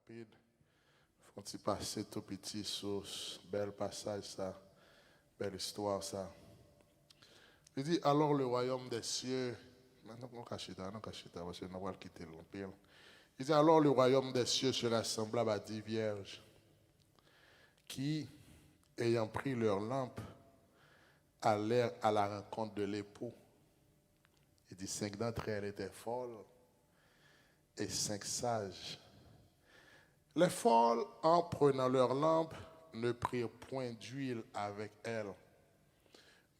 rapide. Faut-il passer tout petit sur ce bel passage, ça, belle histoire, ça. Il dit, alors le royaume des cieux, maintenant on cache ça, parce que nous allons quitter l'empire. Il dit, alors le royaume des cieux sera semblable à 10 vierges qui, ayant pris leur lampe, allèrent à la rencontre de l'époux. Il dit, 5 d'entre elles étaient folles et 5 sages. Les folles, en prenant leur lampe, ne prirent point d'huile avec elles,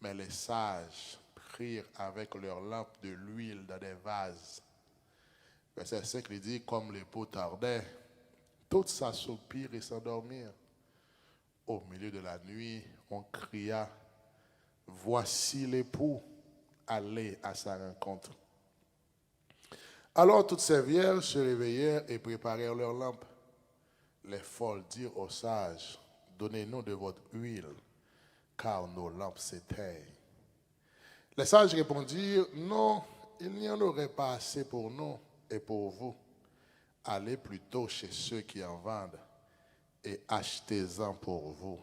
mais les sages prirent avec leur lampe de l'huile dans des vases. Verset 5, il dit, comme l'époux tardait, toutes s'assoupirent et s'endormirent. Au milieu de la nuit, on cria, voici l'époux, allez à sa rencontre. Alors toutes ces vierges se réveillèrent et préparèrent leurs lampes. Les folles dirent aux sages, donnez-nous de votre huile, car nos lampes s'éteignent. Les sages répondirent, non, il n'y en aurait pas assez pour nous et pour vous. Allez plutôt chez ceux qui en vendent et achetez-en pour vous.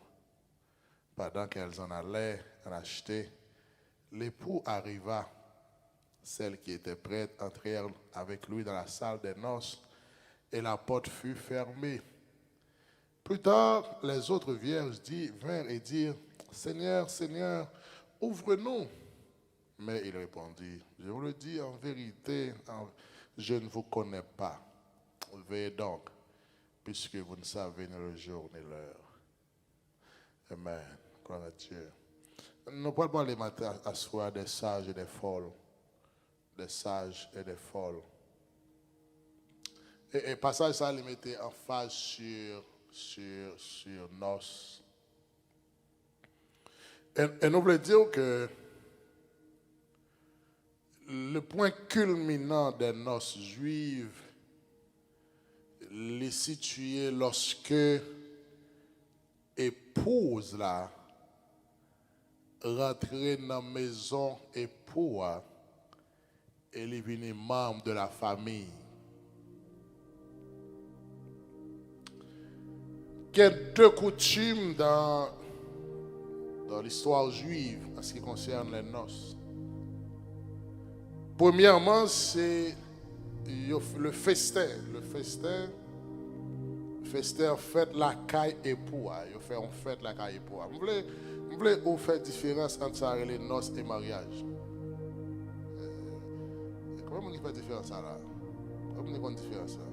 Pendant qu'elles en allaient en acheter, l'époux arriva. Celles qui étaient prêtes entrèrent avec lui dans la salle des noces et la porte fut fermée. Plus tard, les autres vierges vinrent et dirent, Seigneur, Seigneur, ouvre-nous. Mais il répondit, je vous le dis en vérité, je ne vous connais pas. Veillez donc, puisque vous ne savez ni le jour ni l'heure. Amen. Gloire à Dieu. Nous pouvons parler matin à soi des sages et des folles. Des sages et des folles. Et passage ça, il mettait en phase sur noces. Et nous voulons dire que le point culminant des noces juives est situé lorsque épouse là rentrer dans la maison époux et il est venu membre de la famille. Il y a deux coutumes dans l'histoire juive en ce qui concerne les noces. Premièrement, c'est le festin. Le festin fait la caille époux. Il fait on fête la caille époux. Vous voulez faire différence entre les noces et mariage. Comment on fait différence là? Comment on fait différence là?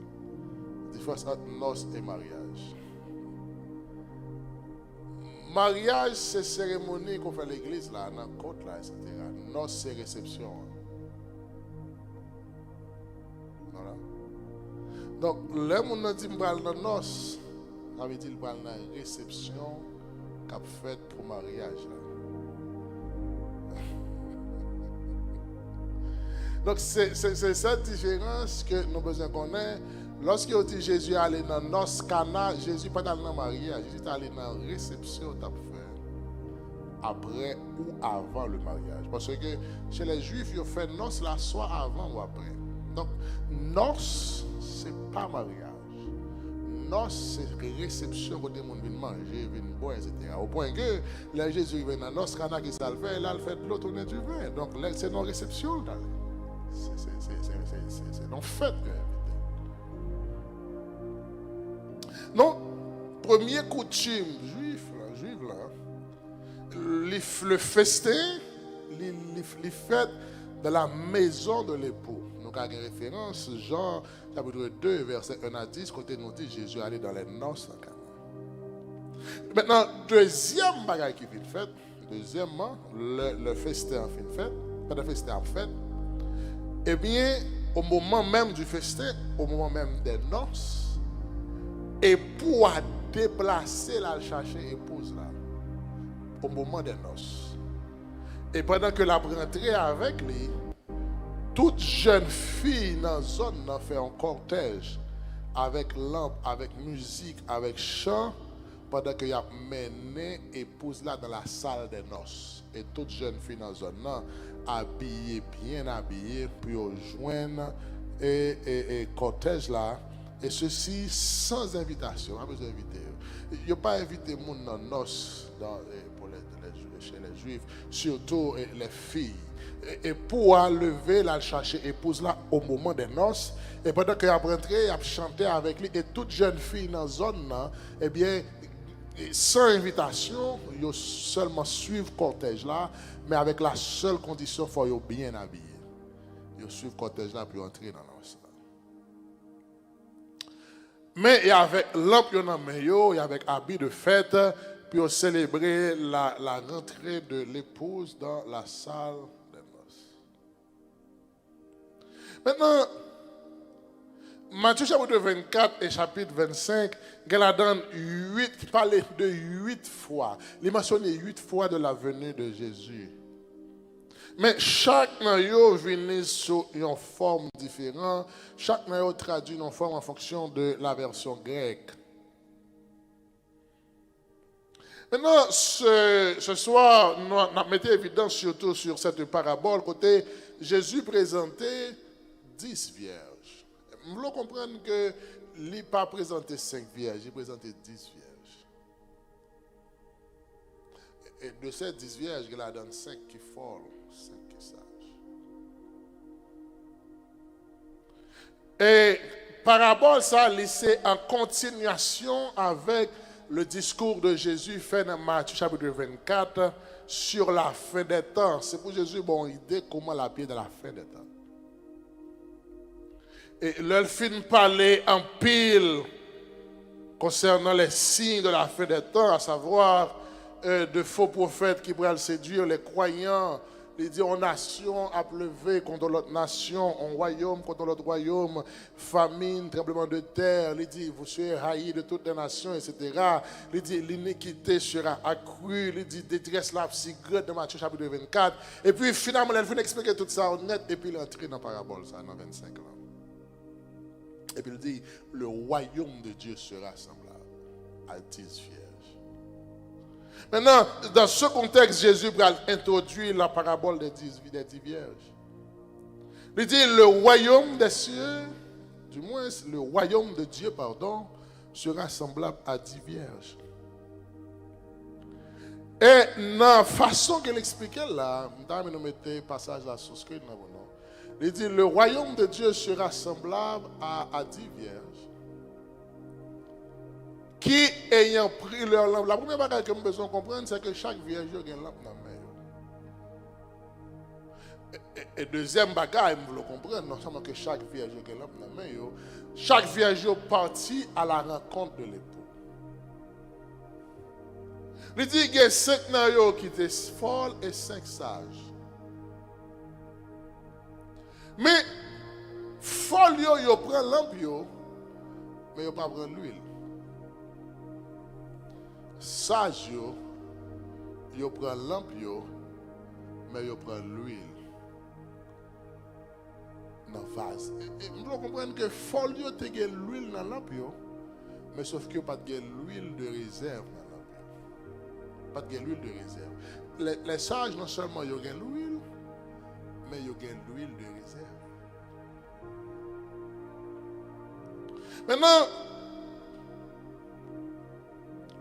Différence entre noces et mariage. Mariage, c'est cérémonie qu'on fait à l'église là, dans la côte là, etc. Noces, c'est réception. Voilà. Donc, le monde dit que dans la noce, ça veut dire qu'il dans la réception qu'a faite pour mariage là. Donc, c'est cette différence que nous avons besoin de connaître. Lorsque dit Jésus est allé dans noces Cana, Jésus n'est pas allé dans le mariage, Jésus est allé dans la réception qu'il a fait après ou avant le mariage. Parce que chez les Juifs, ils font noces là, soit avant ou après. Donc, noces, ce n'est pas mariage. Noces, c'est réception quand les gens viennent manger, viennent boire, etc. Au point que là, Jésus vient dans noces Cana qui ça le fait, là, il fait de l'eau tourner du vin. Donc, là, c'est non réception. C'est non fête. Non, premier coutume juif là, le festin, les fêtes dans la maison de l'époux. Nous avons une référence, Jean chapitre 2, verset 1 à 10, côté nous dit Jésus allait dans les noces en Cana. Maintenant, deuxième bagaille qui fait fête, deuxièmement, le festin fait fête, pas de festin en fête. Eh bien, au moment même du festin, au moment même des noces, époux a déplacé la chercher épouse là, au moment des noces. Et pendant que la rentrée avec lui, toute jeune fille dans la zone a fait un cortège avec lampe, avec musique, avec chant, pendant qu'il a mené épouse là dans la salle des noces. Et toute jeune fille dans la zone là, habillée, bien habillée, pour joindre et cortège là, Et ceci sans invitation. Pas besoin d'inviter. Il n'y a pas invité les gens dans noces chez les Juifs, surtout les filles. Et pour lever, la chercher épouse là au moment des noces. Et pendant qu'elle a rentré, elle a chanté avec lui. Et toute jeune fille dans la zone, là, eh bien, sans invitation, ils seulement suivre le cortège là, mais avec la seule condition, il faut bien habillé. Ils suivent le cortège là pour entrer dans la noce. Mais il y avait lampe dans main, il y avait habit de fête, puis célébrer la rentrée de l'épouse dans la salle des noces. Maintenant, Matthieu chapitre 24 et chapitre 25, il a donné 8, parlé de 8 fois. Il mentionne 8 fois de la venue de Jésus. Mais chaque naïo vient sous une forme différente. Chaque naïo traduit une forme en fonction de la version grecque. Maintenant, ce soir, nous mettons évidence surtout sur cette parabole, côté Jésus présentait 10 vierges. Vous voulez comprendre que il n'a pas présenté 5 vierges, il a présenté 10 vierges. Et de ces 10 vierges, il a donné 5 qui folles, 5 qui sages. Et parabole, ça, c'est en continuation avec le discours de Jésus fait dans Matthieu chapitre 24 sur la fin des temps. C'est pour Jésus, bon, idée comment la pied de la fin des temps. Et leur fin parler en pile concernant les signes de la fin des temps, à savoir de faux prophètes qui pourraient séduire les croyants. Il dit, on nation a pleuvé contre l'autre nation, on royaume contre l'autre royaume, famine, tremblement de terre. Il dit, vous serez haïs de toutes les nations, etc. Il dit, l'iniquité sera accrue. Il dit, détresse la psychote de Matthieu chapitre 24. Et puis finalement, il vient expliquer tout ça honnête, et puis il entre dans la parabole, ça, dans 25 ans. Et puis il dit, le royaume de Dieu sera semblable à 10 vierges. Maintenant, dans ce contexte, Jésus va introduire la parabole des 10 vierges. Il dit, le royaume des cieux, du moins le royaume de Dieu, pardon, sera semblable à 10 vierges. Et dans la façon qu'elle expliquait là, nous mettons passage à sous screen. Il dit, le royaume de Dieu sera semblable à 10 vierges qui, ayant pris leur lampe, la première chose que nous besoin de comprendre, c'est que chaque vierge a une lampe dans la main. Et deuxième bagage, vous le comprenez, non seulement que chaque vierge a une lampe dans la main, chaque vierge est partie à la rencontre de l'époux. Il dit qu'il y a 5 naïos qui étaient folles et 5 sages. Mais, folle, ils prennent lampe, mais ils ne prennent pas l'huile. Sage, ils prennent lampe, mais ils prennent l'huile. Dans le vase. Vous comprenez que folle, ils ont l'huile dans la lampe, mais sauf qu'il n'y a pas de l'huile de réserve dans la lampe. Pas de l'huile de réserve. Les sages, non seulement ils ont l'huile, mais ils ont l'huile de réserve. Maintenant,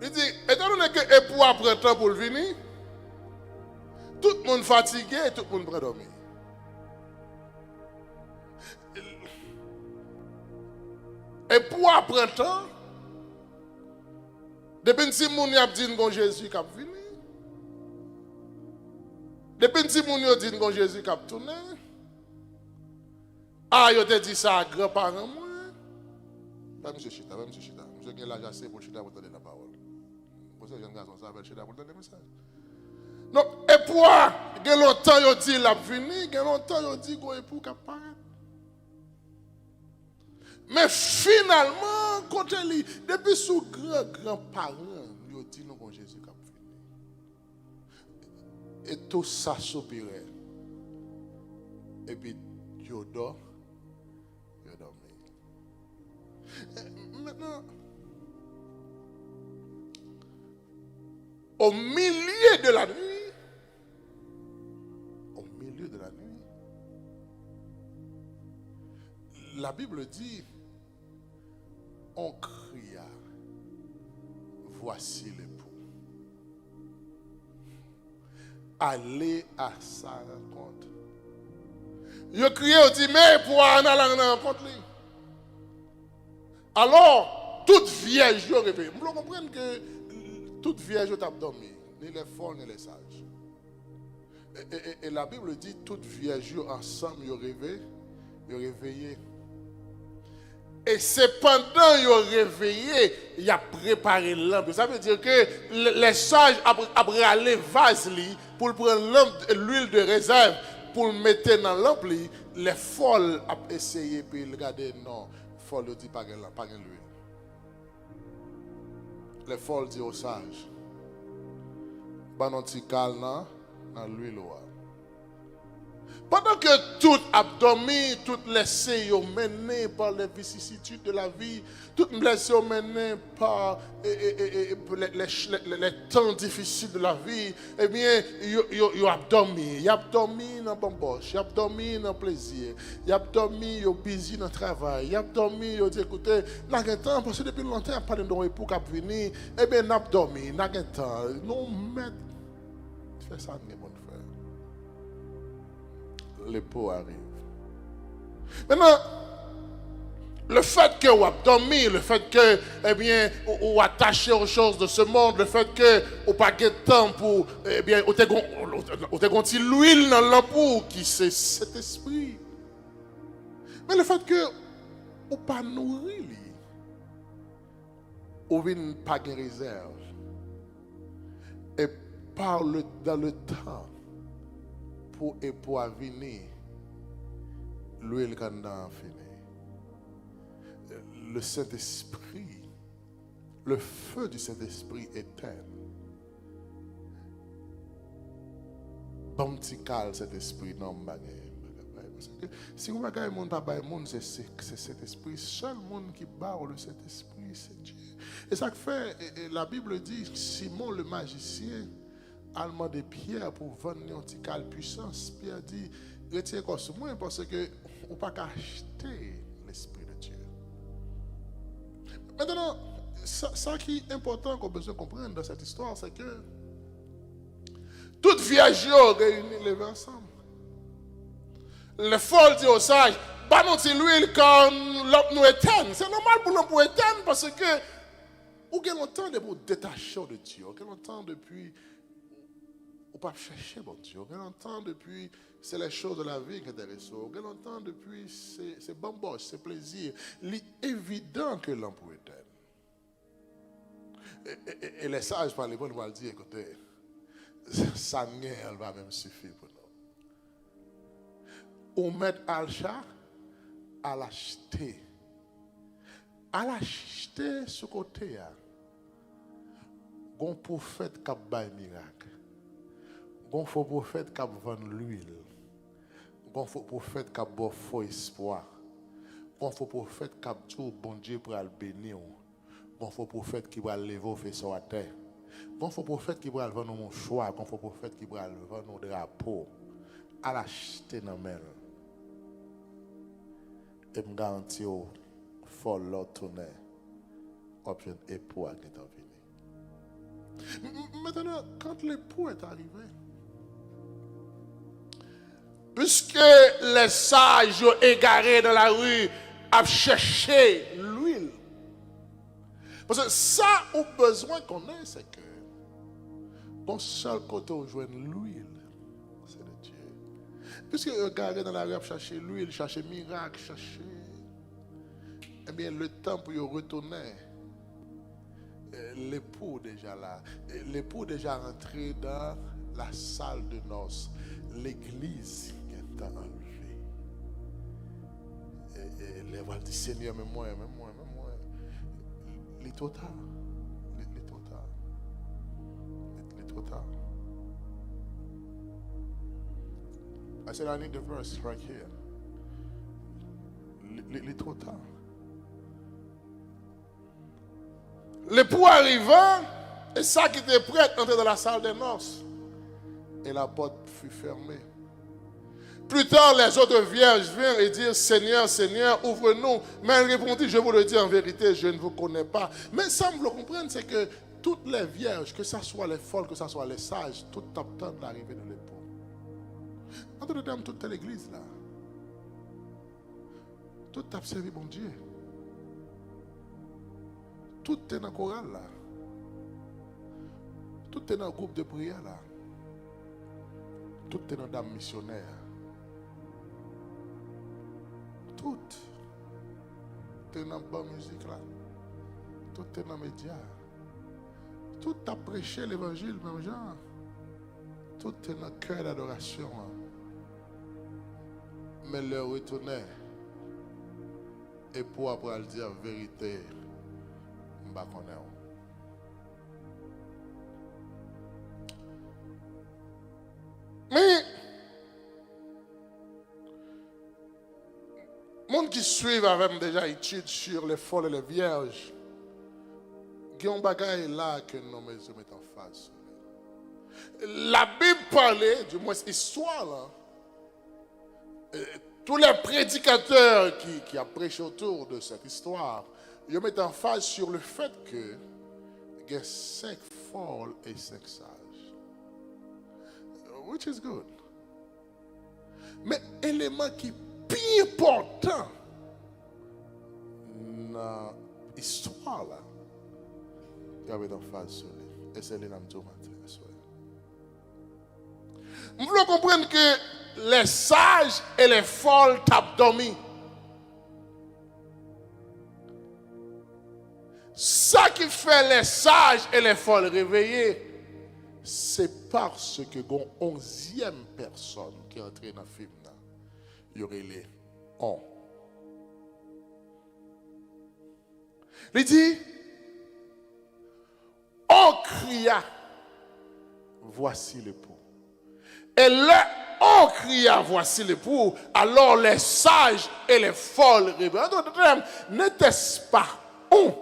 il dit, étant donné que l'époux a pris temps pour venir, tout le monde fatigué et tout le monde prend dormir. L'époux a pris temps, depuis si moun a dit que Jésus a venu, depuis si moun a dit que Jésus a tourné, ah, il a dit ça à grand-parents. Pas monsieur Chita, pas monsieur Chita. Monsieur qui est là, j'ai pour Chita pour donner la parole. Pour ce jeune garçon, ça appelle Chita pour donner le message. Donc, et pour, il y a longtemps, il dit qu'il a fini, il y a longtemps, il dit qu'il est pour qu'il apparaît. Mais finalement, quand il depuis sous grand-parents, il dit non, que Jésus a fini. Et tout ça s'opérait. Et puis, il dort. Maintenant, au milieu de la nuit, la Bible dit, on cria, voici l'époux. Allez à sa rencontre. Je crié, on dit, mais pour aller à la rencontre. Alors, toute vierge, je rêve. Vous comprenez que toute vierge t'a dormi, ni les folles, ni les sages. Et la Bible dit, toute vierge ensemble, ils réveillé. Et c'est pendant qu'ils réveillé, ils ont préparé l'lampe. Ça veut dire que les sages ont râlé vase pour prendre l'huile de réserve pour mettre dans la lampe. Les folles ont essayé puis ils regarder non, folles dit pas l'huile. Les folles disent aux sages, ban un petit calme dans l'huile. Pendant que tout abdomen, toutes les laissé mené par les vicissitudes de la vie, tout laissé mené par les temps difficiles de la vie, eh bien, ils abdomen, ils abdomen dans bamboche, ils abdomen dans plaisir, ils abdomen, ils busy dans le travail, ils abdomen, ils disent écoutez, n'a pas temps parce que depuis longtemps, il n'y a pas de époux qui a venir, eh bien, n'a pas n'a pas temps, non, mais fais ça, n'est bon frère. L'époux arrive. Maintenant, le fait que vous avez dormi, le fait que, eh bien, vous attaché aux choses de ce monde, le fait que vous n'avez pas de temps pour, eh bien, vous avez l'huile dans l'ampoule qui c'est cet esprit. Mais le fait que vous n'avez pas nourri, vous n'avez pas de réserve. Et dans le temps, pour venir, l'huile quand on fini. Le Saint-Esprit, le feu du Saint-Esprit éteint. Bon petit cal cet esprit non bagaille. Si vous regardez mon pas bail monde c'est cet esprit seul monde qui barre le Saint-Esprit c'est Dieu. Et ça fait la Bible dit Simon le magicien allemand de Pierre pour vendre un petit cal puissance. Pierre dit retirez quoi sur moi parce que on pas acheter l'esprit de Dieu. Maintenant, ça qui est important qu'on a besoin de comprendre dans cette histoire, c'est que toutes vierges réunies lever ensemble. Les folles disent aux sages, bah non, c'est l'huile quand nous éteignons. C'est normal pour nous pour éteindre parce que ou quel longtemps de vous détacher de Dieu, quel longtemps depuis ou pas chercher bon Dieu, quel longtemps depuis c'est les choses de la vie qui intéressent, quel longtemps depuis c'est bamboche, c'est plaisir. Il est évident que l'homme peut éteindre. Et les sages par les bonnes vont dire écoutez, ça elle va même suffire pour nous. On met Alcha à l'acheter. À l'acheter ce côté, un prophète qui a fait miracle. Un faux prophète qui a vendu l'huile. Un faux prophète qui a fait faux espoir. Un faux prophète qui a dit bon Dieu pour le bénir. Un faux prophète qui va lever au fait sur la terre. Un faux prophète qui va vendre mon choix. Un faux prophète qui va vendre mon drapeau. À l'acheter dans la main. Et me garantis au fort l'autre tourner. Option époux qui est venu. Maintenant, quand l'époux est arrivé, puisque les sages égarés dans la rue ont cherché l'huile, parce que ça, au besoin qu'on ait, c'est que bon seul côté où joindre l'huile, c'est de Dieu. Puisque regarder dans la rue, chercher l'huile, chercher miracle, chercher, eh bien, le temps pour y retourner, l'époux déjà là, l'époux déjà rentré dans la salle de noces, l'église qui est enlevée. Et les voix du Seigneur, même moi, il est trop tard. Il est trop tard. Il est trop tard. I said, I need the verse right here. Il est trop tard. L'époux arrivant, et ça qui était prêt entrer dans la salle des noces. Et la porte fut fermée. Plus tard, les autres vierges vinrent et dirent, Seigneur, Seigneur, ouvre-nous. Mais elle répondit, je vous le dis en vérité, je ne vous connais pas. Mais ça, vous le comprendre, c'est que toutes les vierges, que ce soit les folles, que ce soit les sages, toutes attendent l'arrivée de l'époux. En d'autres termes, toute l'église là, tout a servi bon Dieu. Tout est dans le choral là. Tout est dans le groupe de prière là. Tout est dans la dame missionnaire. Tout est dans la bonne musique là. Tout est dans les médias. Tout a prêché l'évangile, même genre. Tout est dans le cœur d'adoration. Hein. Mais le retourner. Et pour après le dire la vérité, je ne sais pas. Mais, les gens qui suivent avec déjà études sur les folles et les vierges, il y a un bagage là que nous mettons en face. La Bible parlait, du moins histoire là, tous les prédicateurs qui ont prêché autour de cette histoire, ils mettent en face sur le fait que il y a 5 folles et 5 sages. Which is good. Mais l'élément qui est plus important dans l'histoire là, il y avait en face sur lui. Et c'est l'élément de vous voulez comprendre que les sages et les folles tapent dormi. Ça qui fait les sages et les folles réveiller, c'est parce que une 11e personne qui est entrée dans le film, il y aurait les 11. Il dit, on cria, voici l'époux. Et là, on cria, voici l'époux. Alors les sages et les folles réveillent. N'était-ce pas on,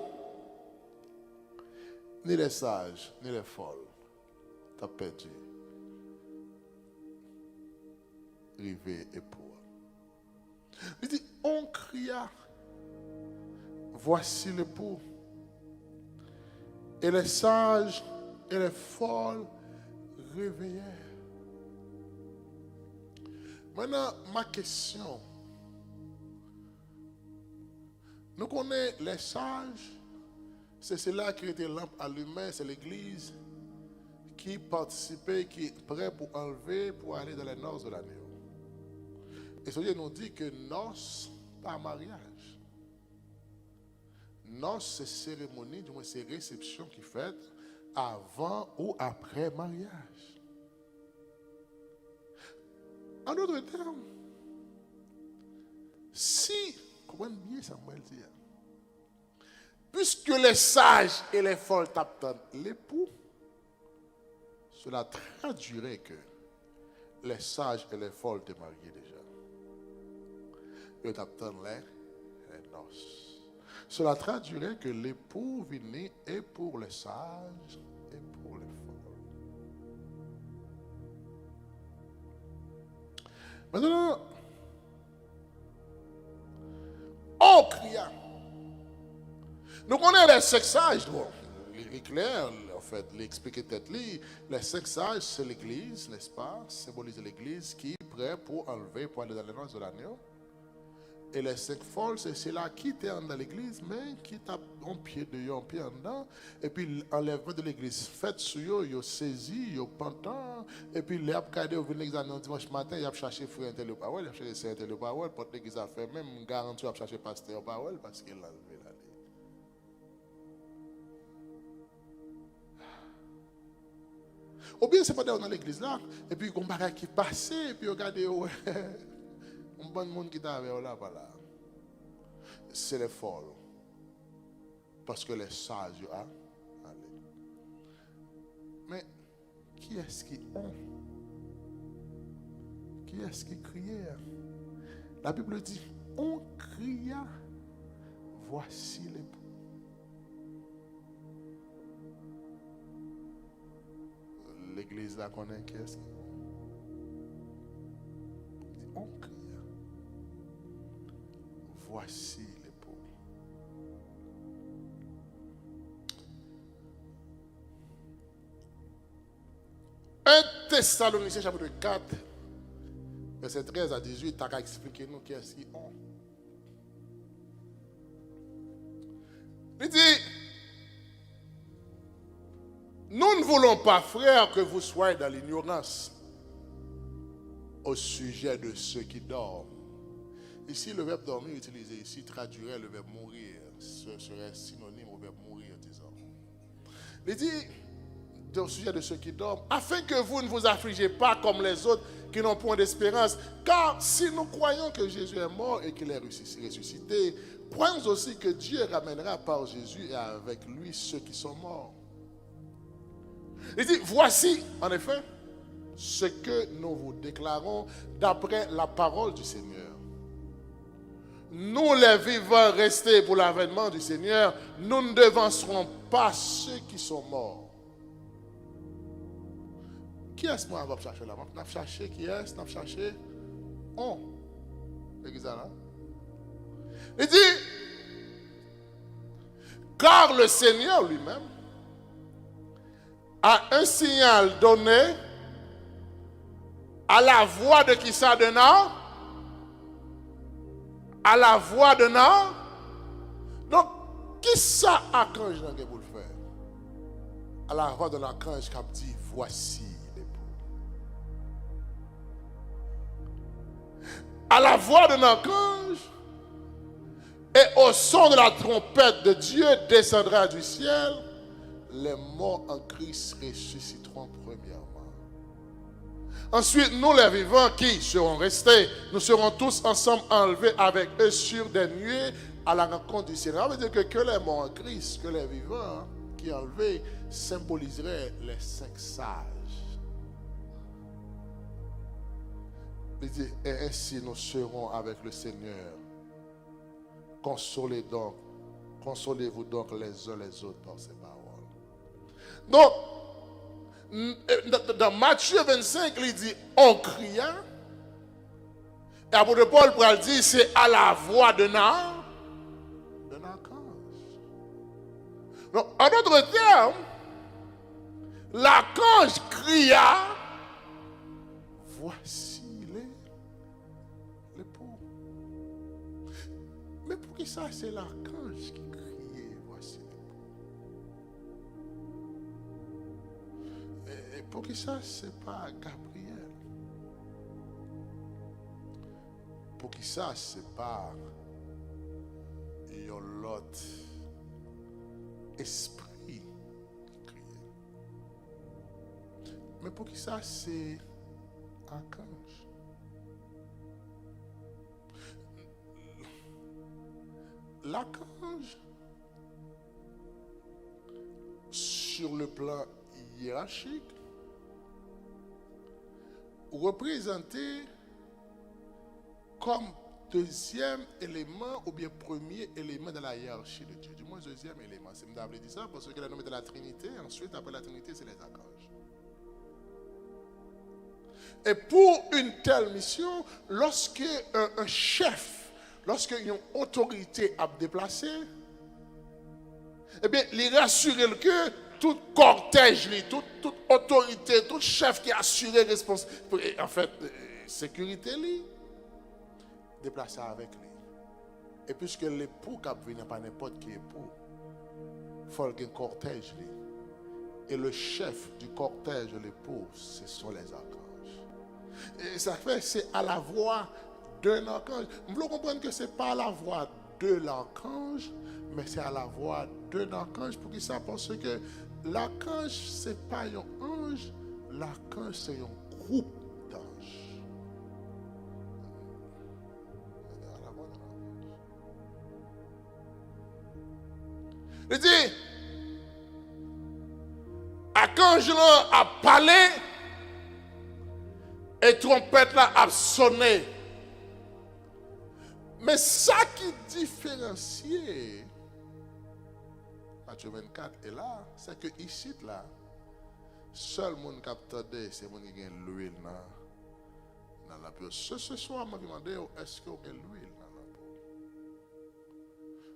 ni les sages, ni les folles, t'as perdu. Rivé époux. Il dit, on cria, voici l'époux. Et les sages et les folles réveillèrent. Maintenant, ma question. Nous connaissons les sages, c'est ceux-là qui étaient lampes allumées, c'est l'église qui participait, qui est prêt pour enlever, pour aller dans les noces de l'agneau. Et ce Dieu nous dit que noces, pas mariage. Noces, c'est cérémonie, du moins c'est réception qui fait avant ou après mariage. En d'autres termes, si, comprenez bien Samuel dit, puisque les sages et les folles t'attendent l'époux, cela traduirait que les sages et les folles te mariés déjà. Ils t'attendent les noces. Cela traduirait que l'époux venu est pour les sages et pour les folles. Maintenant, on cria. Nous connaissons les 5 sages. Il est clair, en fait, l'expliquer tête li. Les 5 sages, c'est l'église, n'est-ce pas? Symbolise l'église qui est prêt pour enlever, pour aller dans les noces de l'agneau. Et les 5 folles, c'est ceux-là qui étaient dans l'église, mais qui tapent un pied dedans, un pied en dedans. Et puis l'enlèvement de l'église fait sur eux, ils ont saisi, ils ont pantant. Et puis les abkadés ont venu l'examen dimanche matin, ils ont cherché frère intello parole, ils ont cherché sœur intello parole, pour l'église a fait même garantie, ils ont cherché pasteur parole parce qu'il l'a enlevé là. Ou bien c'est pas dans l'église là, et puis il y a un bagage qui passait, et puis regardez, ouais. Un bon monde qui t'avait là, voilà. C'est les folles. Parce que les sages, allez. Mais qui est-ce qui ont? Qui est-ce qui criait? La Bible dit, on cria, voici l'époux. L'église là connaît qui est-ce qui on voici l'époux. 1 Thessaloniciens chapitre 4, verset 13 à 18, tu as expliqué nous qui est-ce qui ont. Il dit, nous ne voulons pas, frères, que vous soyez dans l'ignorance au sujet de ceux qui dorment. Ici, le verbe dormir utilisé ici traduirait le verbe mourir. Ce serait synonyme au verbe mourir, disons. Il dit, au sujet de ceux qui dorment, afin que vous ne vous affligez pas comme les autres qui n'ont point d'espérance. Car si nous croyons que Jésus est mort et qu'il est ressuscité, croyons aussi que Dieu ramènera par Jésus et avec lui ceux qui sont morts. Il dit, voici, en effet, ce que nous vous déclarons d'après la parole du Seigneur. Nous, les vivants restés pour l'avènement du Seigneur, nous ne devancerons pas ceux qui sont morts. Qui est-ce que moi va chercher là? On va chercher qui est-ce? On va chercher on. C'est ça là? Il dit, car le Seigneur lui-même a un signal donné à la voix de qui ça de non? À la voix de non? Donc, qui ça archange dans pour le faire? À la voix de l'archange qui a dit, voici l'époux. À la voix de l'archange et au son de la trompette de Dieu descendra du ciel, les morts en Christ ressusciteront premièrement. Ensuite, nous les vivants qui serons restés, nous serons tous ensemble enlevés avec eux sur des nuées à la rencontre du Seigneur. Ça veut dire que les morts en Christ, que les vivants qui enlevés symboliseraient les 5 sages. Il dit, et ainsi nous serons avec le Seigneur. Consolez-vous donc les uns les autres par ces paroles. Donc, dans Matthieu 25, il dit, on cria. Et l'apôtre Paul pourrait dire, c'est à la voix d'un archange. Donc, en d'autres termes, l'archange cria, voici l'époux. Mais pour qui ça, c'est l'archange qui criait, voici l'époux. Et pour qui ça, c'est pas Gabriel. Pour qui ça, c'est pas l'autre esprit qui criait. Mais pour qui ça, c'est archange. L'archange, sur le plan hiérarchique, représenté comme deuxième élément ou bien premier élément de la hiérarchie de Dieu. Du moins, deuxième élément. C'est m'avait dit ça parce que la nommé de la Trinité, ensuite, après la Trinité, c'est les archanges. Et pour une telle mission, lorsque un chef, lorsque une autorité a déplacé, eh bien, il rassure que tout cortège, toute autorité, tout chef qui a assuré responsabilité, en fait, sécurité, déplacé avec lui. Et puisque l'époux qui vient pas n'importe qui époux, il faut qu'il y ait un cortège. Et le chef du cortège de l'époux, ce sont les archanges. Et ça fait, c'est à la voix d'un archange. Vous voulez comprendre que ce n'est pas à la voix de l'archange, mais c'est à la voix d'un archange. Pour qui ça? Parce que l'archange, ce n'est pas un ange, l'archange, c'est un groupe d'anges. Il dit, archange là a parlé et trompette là a sonné. Mais ça qui différencie Matthieu 24 est là, c'est que ici là, seul monde qui a entendu, c'est monde qui a l'huile dans la peau. Ce soir, je me demande, est-ce qu'il y a l'huile dans la peau?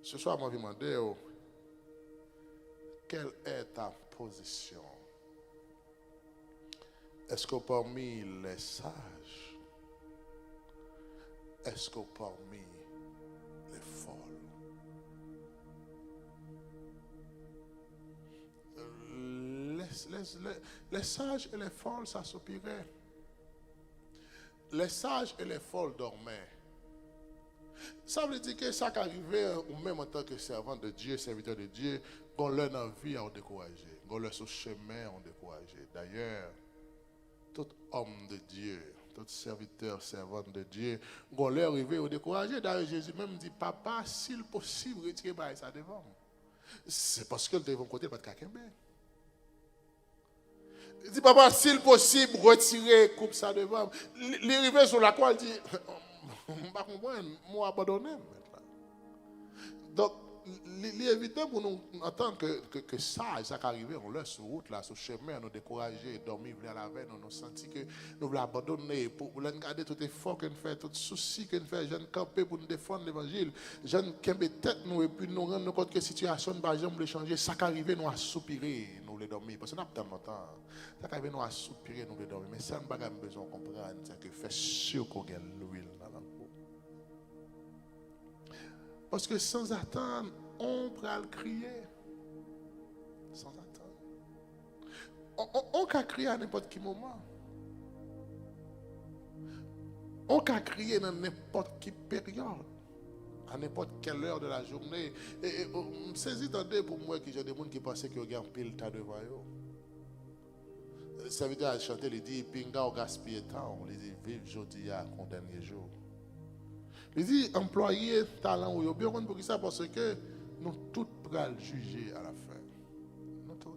Ce soir, je vais vous demander, quelle est ta position? Est-ce que parmi les sages, est-ce que parmi les folles? Les sages et les folles s'assoupiraient. Les sages et les folles dormaient. Ça veut dire que ça qui arrivait, ou même en tant que servant de Dieu, serviteur de Dieu, qu'on leur envie à décourager, qu'on leur sur chemin à décourager. D'ailleurs, tout homme de Dieu, tout serviteur, servante de Dieu, qu'on leur arrive à décourager. D'ailleurs, Jésus même dit, papa, s'il possible, retirez ça devant. C'est parce que le devant côté pas de quelqu'un. Il dit, papa, s'il possible, retirez, coupe ça devant. Il arrive sur la croix, il dit, je ne comprends pas, moi abandonné. Donc, il est évident pour nous, en tant que sages, ça qui arrive, on laisse sur route, là, sur chemin, nous décourager, dormir, à la veille, nous sentir que nous voulons abandonner, pour regarder tout effort qu'on fait, tout souci qu'on fait, je ne camper pour nous défendre l'évangile, je ne camper tête nous, et puis nous rendre compte que la situation, par exemple, changer, ça qui arrive, nous à soupirer, nous les dormir, parce que nous avons longtemps, ça qui arrive, nous à soupirer, nous les dormir, mais ça, nous avons besoin de comprendre, c'est que fait sûr qu'on gagne l'huile dans la peau. Parce que sans attendre, on peut le crier. Sans attendre. On peut crier à n'importe quel moment. On peut crier dans n'importe quelle période. À n'importe quelle heure de la journée. Et saisis d'idée pour moi que j'ai des gens qui pensent qu'ils ont un pile tas devant eux. Le serviteur a chanté, il dit, pinga au gaspiller temps. Il dit, vive jeudi à mon dernier jour. Il dit, employé talent ou bien pour ça parce que nous tous pourrons le juger à la fin. Nous tous.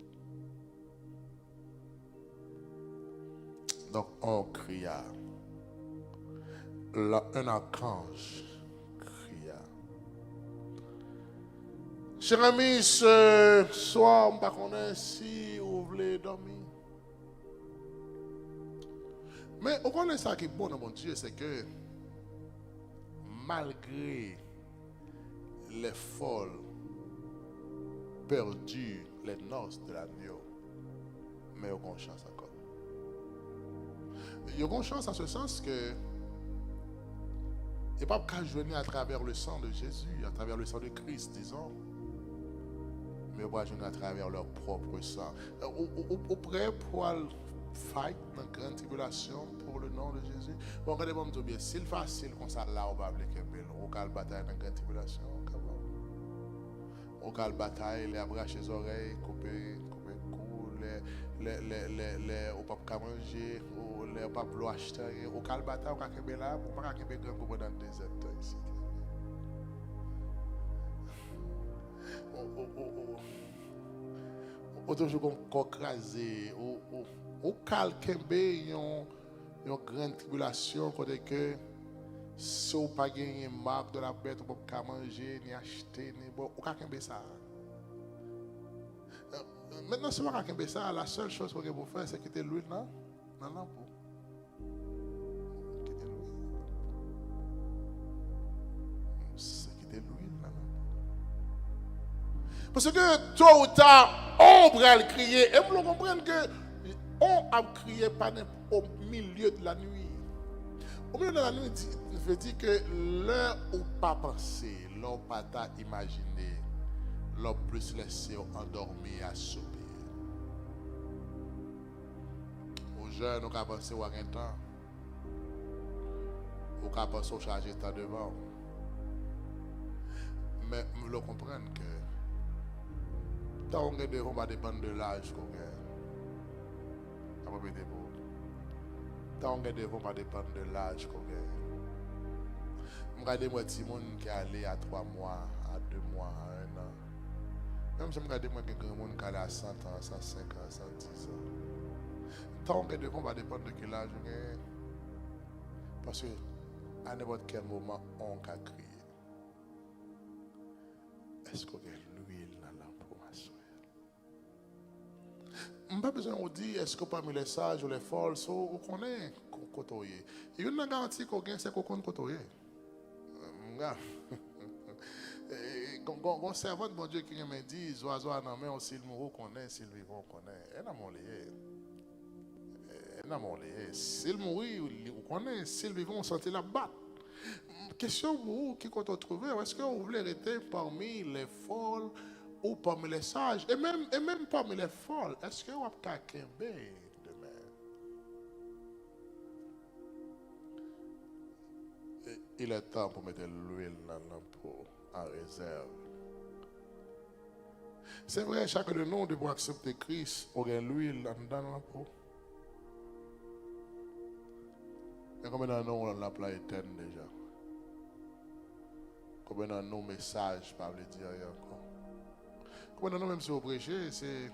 Donc on cria. Un archange cria. Cher ami, ce soir, je ne sais pas si vous voulez dormir. Mais on connaît ça qui est bon dans mon Dieu, c'est que malgré les folles perdues, les noces de l'agneau, mais ils ont chance encore. Ils ont chance en ce sens que ils ne peuvent pas jouer à travers le sang de Jésus, à travers le sang de Christ, disons, mais ils peuvent jouer à travers leur propre sang. Au prêt pour fight dans la grande tribulation pour le nom de Jésus. Bon, regardez-moi bien, s'il est facile comme ça, là, on va appeler Kembel. On va bataille dans la grande tribulation. On va bataille, les abracher les oreilles, couper le cou, on ne peut pas manger, on ne peut pas l'eau acheter. On va bataille, on va Kembel là, on va Kembel grand comme dans le désert ici. On toujours crasé, au calquembe une grande tribulation côté que si on pas gagné marque de la bête on peut pas manger ni acheter ni bon au calquembe ça. Maintenant si on pas calquembe ça, la seule chose qu'on peut faire c'est quitter l'huile dans l'ampoule. Quitter l'huile. C'est quitter l'huile dans l'ampoule. Parce que tôt ou tard on va le crier et vous comprenez que on a crié au milieu de la nuit. Au milieu de la nuit, il veut dire que l'heure où pas penser, l'heure pas t'a imaginé, l'heure plus laissé endormi à soupir. Aux jeunes, on a pensé à un temps. On a pensé à charger temps devant. Mais vous le comprenez que tant qu'on est devant, va dépendre de l'âge qu'on a. Tant que devant va dépendre de l'âge qu'on a. Regardez-moi petit monde qui est allé à 3 mois, à 2 mois, à 1 an. Même si regardez-moi quelqu'un qui est allé à 100 ans, 105 ans, 110 ans. Tant que devant va dépendre de quel âge on a. Parce que à n'importe quel moment on va crier. Est-ce qu'on a l'huile dans la peau? Je n'ai pas besoin de dire est-ce que parmi les sages ou les folles, on connaît côtoyer. Il y a une garantie qu'on gagne, c'est qu'on connaît côtoyer. un servant de bon Dieu qui me dit, oiseau à la main, s'il mourut, connaît, s'il vivant, connaît. Elle n'a mon lié. Elle n'a mon lié. S'il mourit, on connaît. S'il vivant, on sentit la batte. Question pour vous, qui compte trouver? Est-ce que vous voulez rester parmi les folles ou parmi les sages? Et même parmi les folles, est-ce que vous avez quelqu'un demain? Il est temps pour mettre l'huile dans l'ampoule en réserve. C'est vrai, chacun de nous devons accepter Christ, on a l'huile dans l'ampoule. Et combien de nous on l'a plat éternel déjà? Combien de nous messages par le dire encore? Combien de nous même si vous prêchez, c'est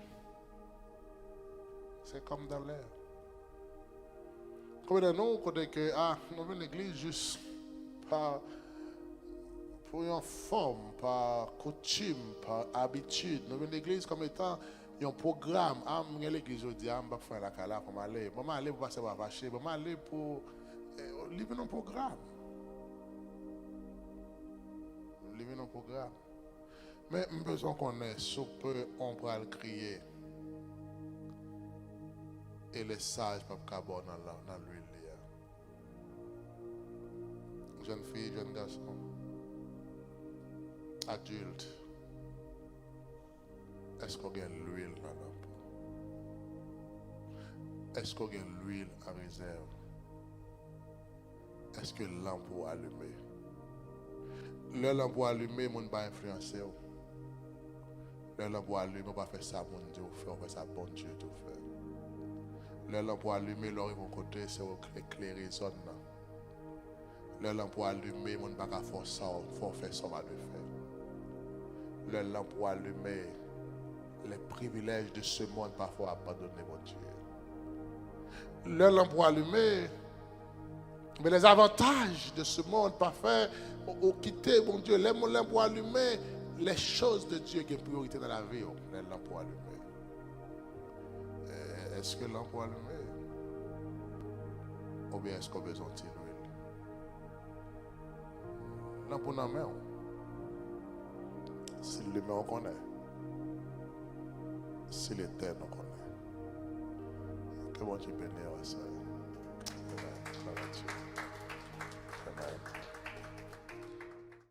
comme dans l'air. Combien de nous côté que nous venons à l'église juste pour une forme, par coutume, par habitude. Nous venons à l'église comme étant un programme. Je vais à l'église, je dis, je vais faire la cala pour m'aller. Je vais aller pour passer par vacher. Je vais aller pour livrer un programme. Livrer un programme. Mais nous avons besoin qu'on ait sous peu, on peut le crier. Et les sages peuvent caber dans l'huile. Jeune fille, jeune garçon, adulte, est-ce qu'on a l'huile dans l'ampoule? Est-ce qu'on a l'huile en réserve? Est-ce que l'ampoule allumée? Le l'ampoule allumée, on ne va pas influencer. Le l'ampoule allumée, on ne va pas faire ça, mon Dieu, on fait ça, bon Dieu, tout fait. Le l'ampoule allumée, leur ils vont côté, c'est éclairer zone. Le lampe allumé, mon bac à force, faut faire ça, va le faire. Le lampe allumé, les privilèges de ce monde parfois abandonnés, mon Dieu. Le lampe allumé, mais les avantages de ce monde parfait, ont quitté, mon Dieu. Le lampe allumé, les choses de Dieu qui ont priorité dans la vie, le lampe allumé. Est-ce que le lampe allumé, ou bien est-ce qu'on a besoin de l'huile? Pour la main, si le met on connaît, si l'éternel on connaît, que bon Dieu bénisse ça. Amen.